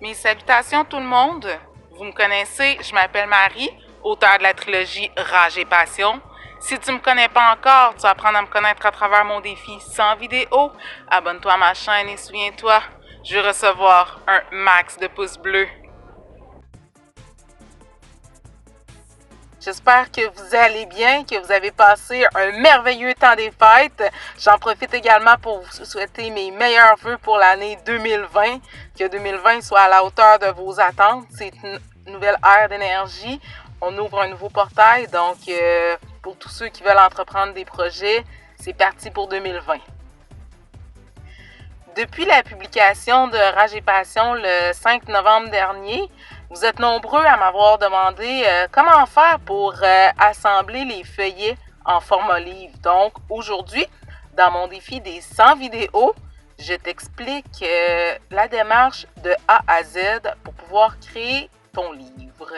Mes salutations tout le monde. Vous me connaissez, je m'appelle Marie, auteure de la trilogie Rage et Passion. Si tu me connais pas encore, tu vas apprendre à me connaître à travers mon défi sans vidéo. Abonne-toi à ma chaîne et souviens-toi, je vais recevoir un max de pouces bleus. J'espère que vous allez bien, que vous avez passé un merveilleux temps des fêtes. J'en profite également pour vous souhaiter mes meilleurs vœux pour l'année 2020. Que 2020 soit à la hauteur de vos attentes. C'est une nouvelle ère d'énergie. On ouvre un nouveau portail. Donc, pour tous ceux qui veulent entreprendre des projets, c'est parti pour 2020. Depuis la publication de Rage et Passion le 5 novembre dernier, vous êtes nombreux à m'avoir demandé comment faire pour assembler les feuillets en format livre. Donc, aujourd'hui, dans mon défi des 100 vidéos, je t'explique la démarche de A à Z pour pouvoir créer ton livre.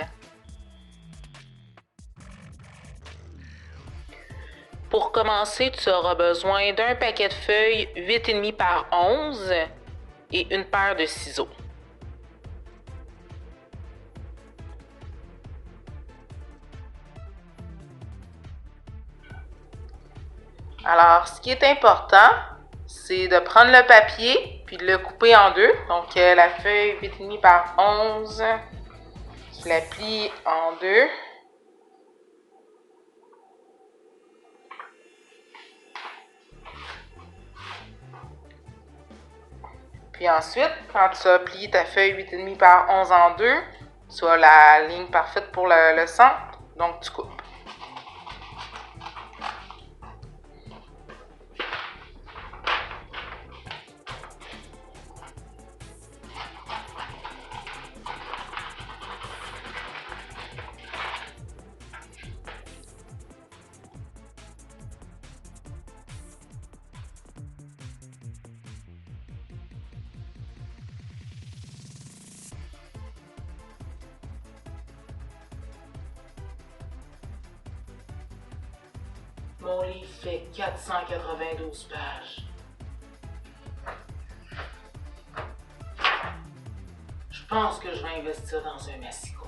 Pour commencer, tu auras besoin d'un paquet de feuilles 8,5 par 11 et une paire de ciseaux. Alors, ce qui est important, c'est de prendre le papier puis de le couper en deux. Donc, la feuille 8,5 par 11, je la plie en deux. Puis ensuite, quand tu as plié ta feuille 8,5 par 11 en deux, tu as la ligne parfaite pour le centre, donc tu coupes. Mon livre fait 492 pages. Je pense que je vais investir dans un massicot.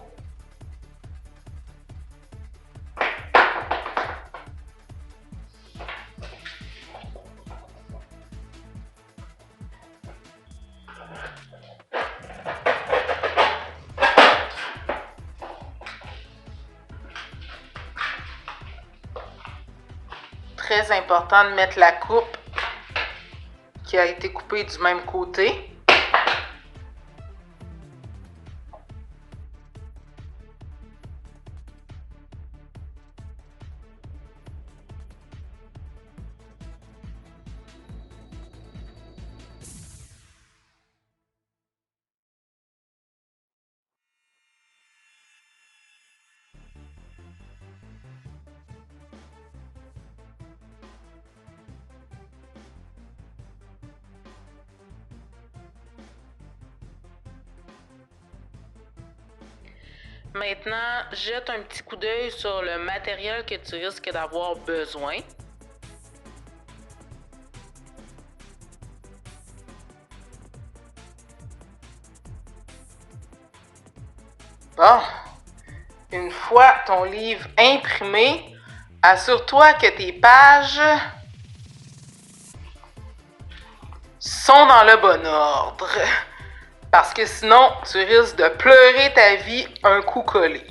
Très important de mettre la coupe qui a été coupée du même côté. Maintenant, jette un petit coup d'œil sur le matériel que tu risques d'avoir besoin. Bon, une fois ton livre imprimé, assure-toi que tes pages sont dans le bon ordre. Parce que sinon, tu risques de pleurer ta vie un coup collé.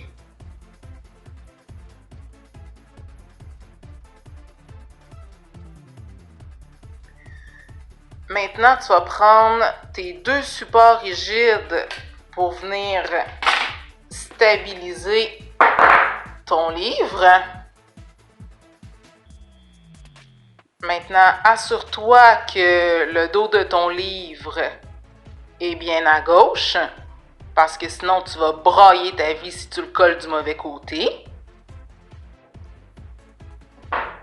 Maintenant, tu vas prendre tes deux supports rigides pour venir stabiliser ton livre. Maintenant, assure-toi que le dos de ton livre est bien à gauche, parce que sinon tu vas brailler ta vie si tu le colles du mauvais côté.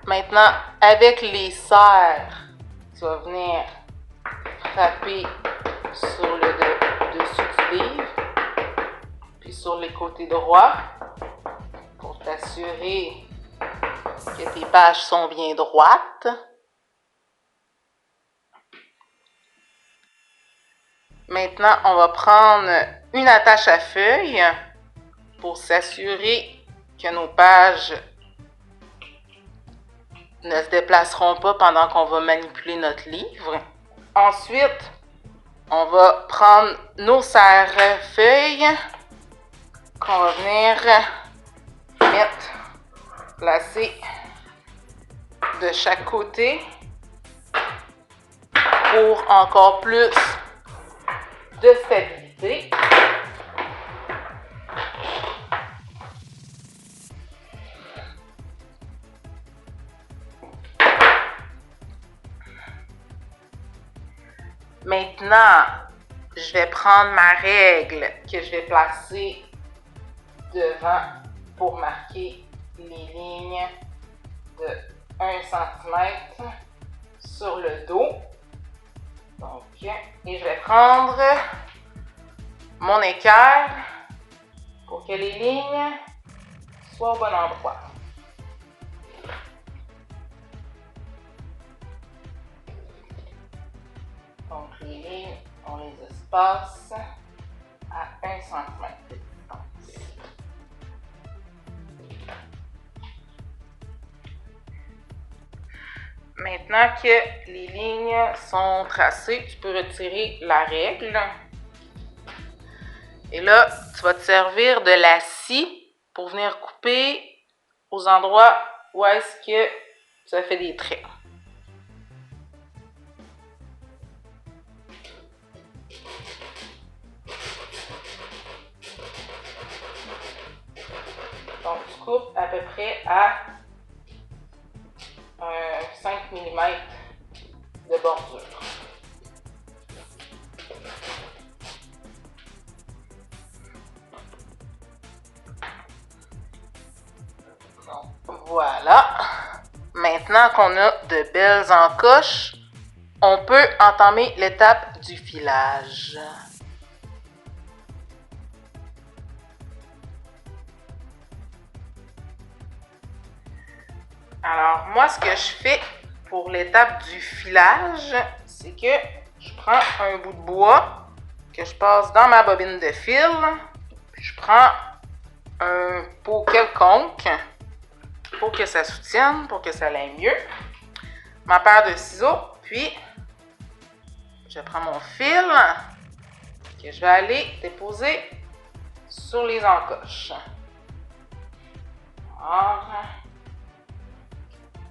Maintenant, avec les serres, tu vas venir frapper sur le dessus du livre, puis sur les côtés droits, pour t'assurer que tes pages sont bien droites. Maintenant, on va prendre une attache à feuilles pour s'assurer que nos pages ne se déplaceront pas pendant qu'on va manipuler notre livre. Ensuite, on va prendre nos serre-feuilles qu'on va venir placer de chaque côté pour encore plus de stabilité. Maintenant, je vais prendre ma règle que je vais placer devant pour marquer les lignes de 1 cm sur le dos. Donc, et je vais prendre mon équerre pour que les lignes soient au bon endroit. Donc, les lignes, on les espace à 1 cm de distance. Maintenant que les lignes sont tracées, tu peux retirer la règle. Et là, tu vas te servir de la scie pour venir couper aux endroits où est-ce que ça fait des traits. Donc, tu coupes à peu près à 5 mm de bordure. Donc, voilà. Maintenant qu'on a de belles encoches, on peut entamer l'étape du filage. Alors, moi, ce que je fais pour l'étape du filage, c'est que je prends un bout de bois que je passe dans ma bobine de fil, puis je prends un pot quelconque pour que ça soutienne, pour que ça aille mieux, ma paire de ciseaux, puis je prends mon fil que je vais aller déposer sur les encoches. Alors,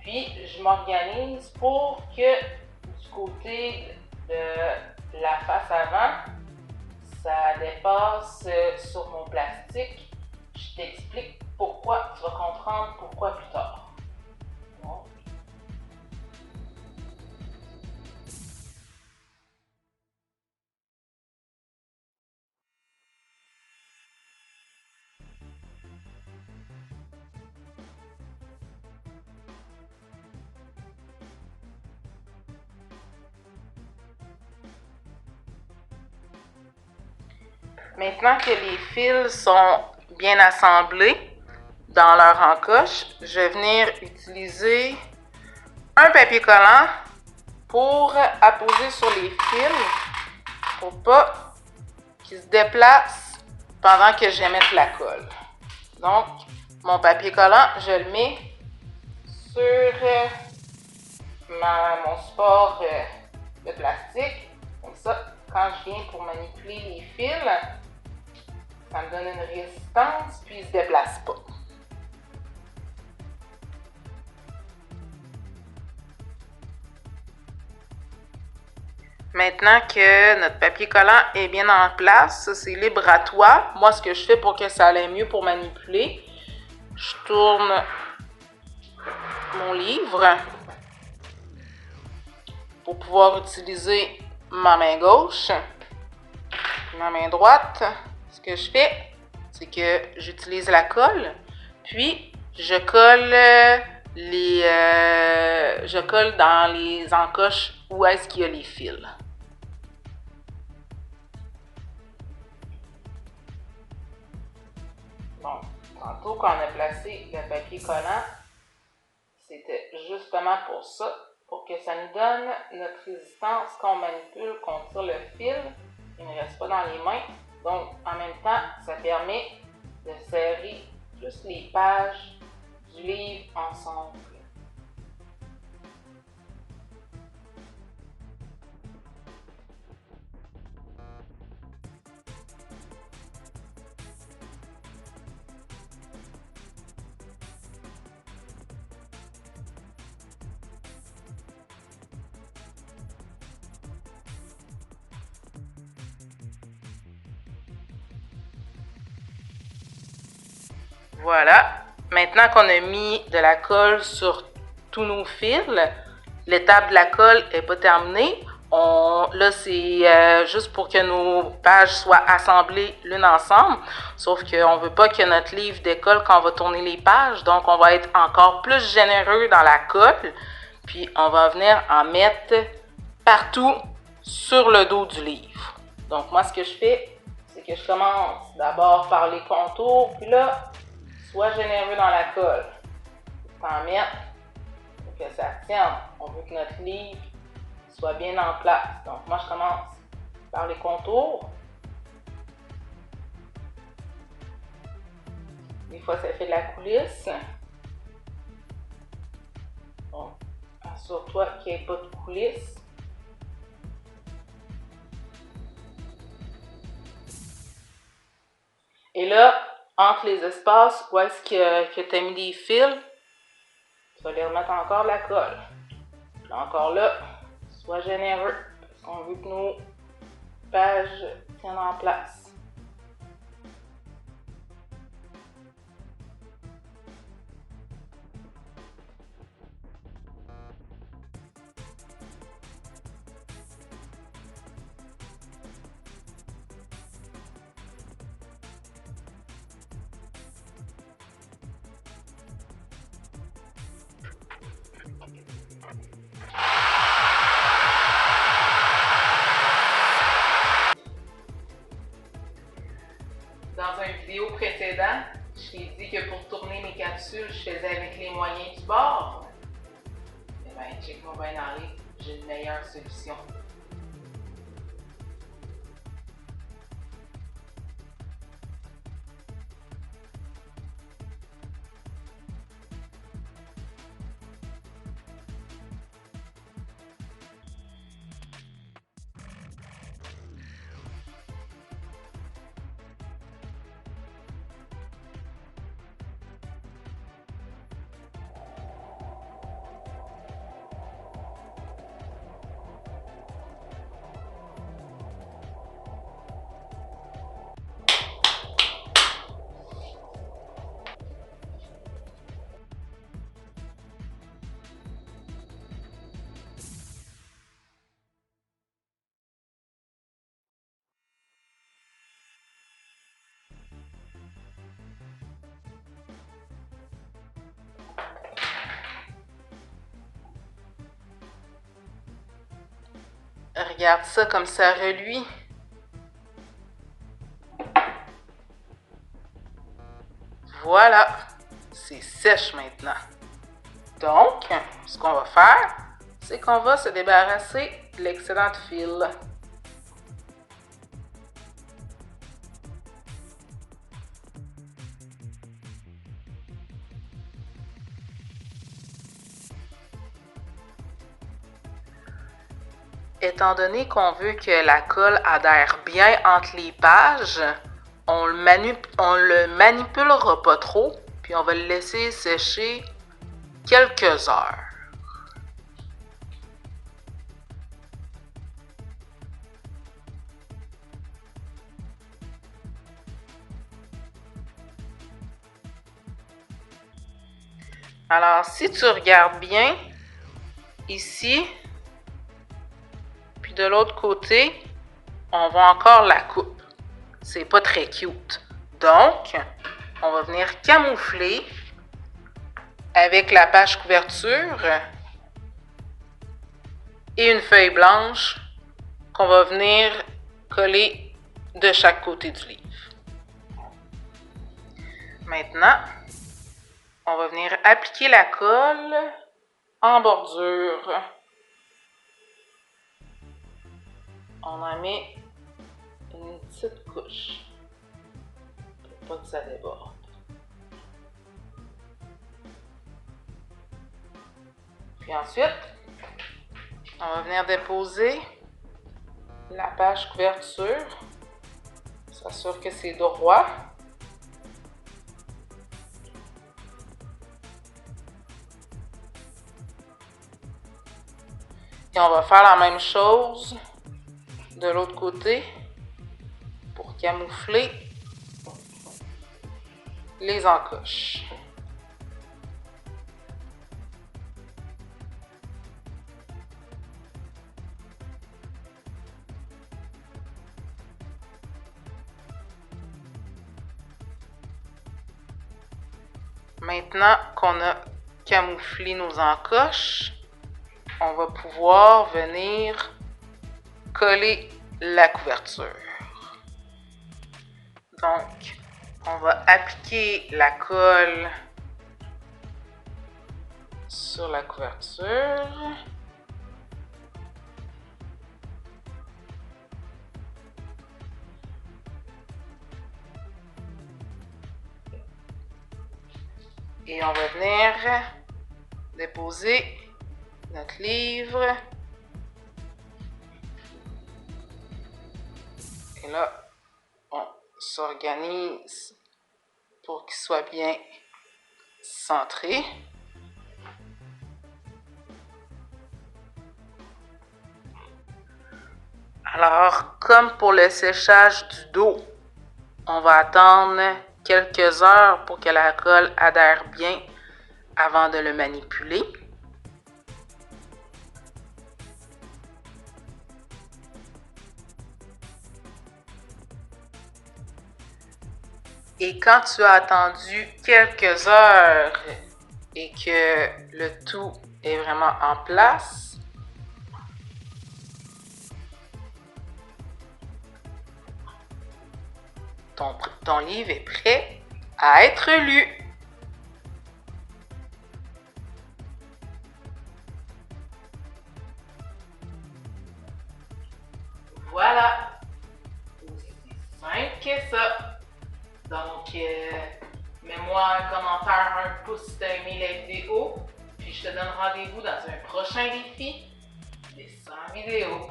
puis, je m'organise pour que du côté de la face avant, ça dépasse sur mon plastique. Je t'explique pourquoi, tu vas comprendre pourquoi plus tard. Bon. Maintenant que les fils sont bien assemblés dans leur encoche, je vais venir utiliser un papier collant pour apposer sur les fils pour pas qu'ils se déplacent pendant que je vais mettre la colle. Donc, mon papier collant, je le mets sur mon support de plastique. Comme ça, quand je viens pour manipuler les fils, ça me donne une résistance, puis ils ne se déplacent pas. Maintenant que notre papier collant est bien en place, c'est libre à toi. Moi, ce que je fais pour que ça aille mieux pour manipuler, je tourne mon livre pour pouvoir utiliser ma main gauche, ma main droite. Ce que je fais, c'est que j'utilise la colle, puis je colle dans les encoches où est-ce qu'il y a les fils. Bon, tantôt quand on a placé le papier collant, c'était justement pour ça, pour que ça nous donne notre résistance quand on manipule, qu'on tire le fil, il ne reste pas dans les mains. Donc, en même temps, ça permet de serrer juste les pages du livre ensemble. Voilà. Maintenant qu'on a mis de la colle sur tous nos fils, l'étape de la colle n'est pas terminée. Là, c'est juste pour que nos pages soient assemblées l'une ensemble. Sauf qu'on ne veut pas que notre livre décolle quand on va tourner les pages. Donc, on va être encore plus généreux dans la colle. Puis, on va venir en mettre partout sur le dos du livre. Donc, moi, ce que je fais, c'est que je commence d'abord par les contours. Puis là, sois généreux dans la colle. T'en mettre pour que ça tienne. On veut que notre livre soit bien en place. Donc, moi, je commence par les contours. Des fois, ça fait de la coulisse. Donc, assure-toi qu'il n'y ait pas de coulisse. Et là, entre les espaces où est-ce que tu as mis des fils, tu vas les remettre encore de la colle. Puis encore là, sois généreux parce qu'on veut que nos pages tiennent en place. Dans une vidéo précédente, je t'ai dit que pour tourner mes capsules, je faisais avec les moyens du bord. Eh bien, check-moi bien dans les, j'ai une meilleure solution. Regarde ça comme ça reluit. Voilà, c'est sèche maintenant. Donc, ce qu'on va faire, c'est qu'on va se débarrasser de l'excédent de fil. Étant donné qu'on veut que la colle adhère bien entre les pages, on le manipulera pas trop, puis on va le laisser sécher quelques heures. Alors, si tu regardes bien, ici, puis de l'autre côté, on voit encore la coupe. C'est pas très cute. Donc, on va venir camoufler avec la page couverture et une feuille blanche qu'on va venir coller de chaque côté du livre. Maintenant, on va venir appliquer la colle en bordure. On en met une petite couche pour pas que ça déborde. Puis ensuite, on va venir déposer la page couverture. S'assure que c'est droit. Et on va faire la même chose de l'autre côté pour camoufler les encoches. Maintenant qu'on a camouflé nos encoches, on va pouvoir venir coller la couverture. Donc, on va appliquer la colle sur la couverture. Et on va venir déposer notre livre. Et là, on s'organise pour qu'il soit bien centré. Alors, comme pour le séchage du dos, on va attendre quelques heures pour que la colle adhère bien avant de le manipuler. Et quand tu as attendu quelques heures et que le tout est vraiment en place, ton livre est prêt à être lu. Voilà, aussi simple que ça. Donc, mets-moi un commentaire, un pouce si tu as aimé la vidéo. Puis je te donne rendez-vous dans un prochain défi des 100 vidéos.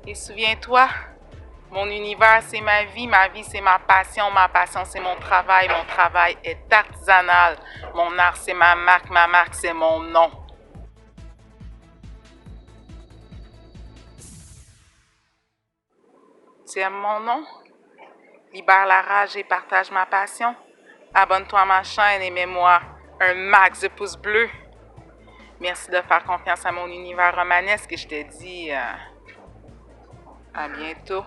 Et souviens-toi, mon univers c'est ma vie c'est ma passion c'est mon travail est artisanal, mon art c'est ma marque c'est mon nom. Tu aimes mon nom? Libère la rage et partage ma passion. Abonne-toi à ma chaîne et mets-moi un max de pouces bleus. Merci de faire confiance à mon univers romanesque et je te dis à bientôt.